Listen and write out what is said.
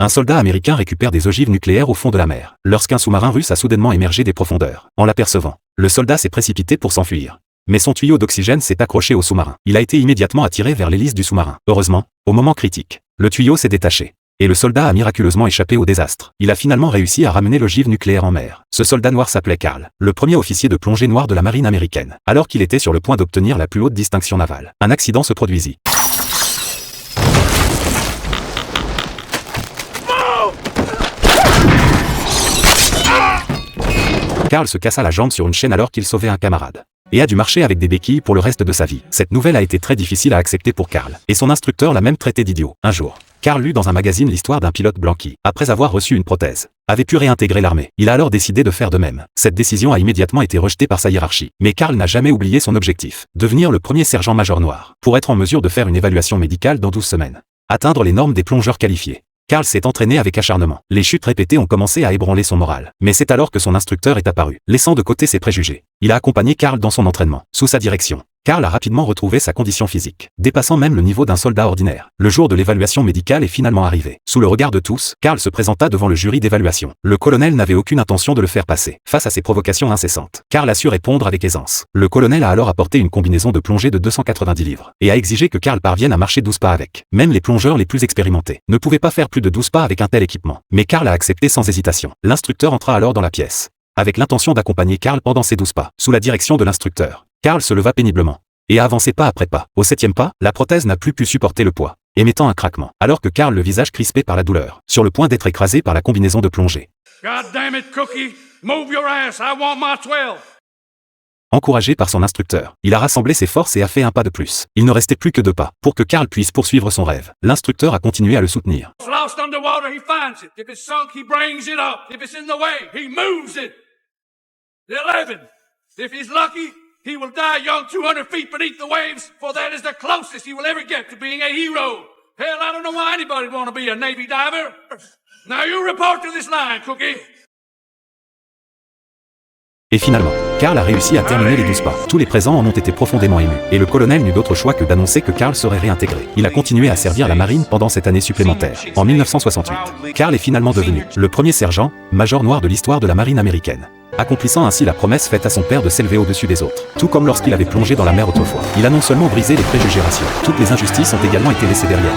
Un soldat américain récupère des ogives nucléaires au fond de la mer, lorsqu'un sous-marin russe a soudainement émergé des profondeurs. En l'apercevant, le soldat s'est précipité pour s'enfuir. Mais son tuyau d'oxygène s'est accroché au sous-marin. Il a été immédiatement attiré vers l'hélice du sous-marin. Heureusement, au moment critique, le tuyau s'est détaché. Et le soldat a miraculeusement échappé au désastre. Il a finalement réussi à ramener l'ogive nucléaire en mer. Ce soldat noir s'appelait Carl, le premier officier de plongée noire de la marine américaine. Alors qu'il était sur le point d'obtenir la plus haute distinction navale, un accident se produisit. Carl se cassa la jambe sur une chaîne alors qu'il sauvait un camarade. Et a dû marcher avec des béquilles pour le reste de sa vie. Cette nouvelle a été très difficile à accepter pour Carl. Et son instructeur l'a même traité d'idiot. Un jour, Carl lut dans un magazine l'histoire d'un pilote blanc qui, après avoir reçu une prothèse, avait pu réintégrer l'armée. Il a alors décidé de faire de même. Cette décision a immédiatement été rejetée par sa hiérarchie. Mais Carl n'a jamais oublié son objectif. Devenir le premier sergent-major noir. Pour être en mesure de faire une évaluation médicale dans 12 semaines. Atteindre les normes des plongeurs qualifiés. Carl s'est entraîné avec acharnement. Les chutes répétées ont commencé à ébranler son moral. Mais c'est alors que son instructeur est apparu, laissant de côté ses préjugés. Il a accompagné Carl dans son entraînement. Sous sa direction, Carl a rapidement retrouvé sa condition physique, dépassant même le niveau d'un soldat ordinaire. Le jour de l'évaluation médicale est finalement arrivé. Sous le regard de tous, Carl se présenta devant le jury d'évaluation. Le colonel n'avait aucune intention de le faire passer. Face à ces provocations incessantes, Carl a su répondre avec aisance. Le colonel a alors apporté une combinaison de plongée de 290 livres, et a exigé que Carl parvienne à marcher 12 pas avec. Même les plongeurs les plus expérimentés ne pouvaient pas faire plus de 12 pas avec un tel équipement. Mais Carl a accepté sans hésitation. L'instructeur entra alors dans la pièce, avec l'intention d'accompagner Carl pendant ces 12 pas. Sous la direction de l'instructeur, Carl se leva péniblement et a avancé pas après pas. Au 7e pas, la prothèse n'a plus pu supporter le poids, émettant un craquement, alors que Carl, le visage crispé par la douleur, sur le point d'être écrasé par la combinaison de plongée. God damn it, Cookie! Move your ass, I want my 12! Encouragé par son instructeur, il a rassemblé ses forces et a fait un pas de plus. Il ne restait plus que 2 pas pour que Carl puisse poursuivre son rêve. L'instructeur a continué à le soutenir. Lost underwater, he finds it. If it's sunk, he brings it up. If it's in the way, he moves it. 11. If he's lucky, he will die young 200 feet beneath the waves, for that is the closest he will ever get to being a hero. Hell, I don't know why anybody would want to be a Navy diver. Now you report to this line, Cookie. Et finalement, Carl a réussi à terminer les 12 pas. Tous les présents en ont été profondément émus, et le colonel n'eut d'autre choix que d'annoncer que Carl serait réintégré. Il a continué à servir la marine pendant cette année supplémentaire. En 1968, Carl est finalement devenu le premier sergent-major noir de l'histoire de la marine américaine, accomplissant ainsi la promesse faite à son père de s'élever au-dessus des autres. Tout comme lorsqu'il avait plongé dans la mer autrefois. Il a non seulement brisé les préjugés raciaux, toutes les injustices ont également été laissées derrière.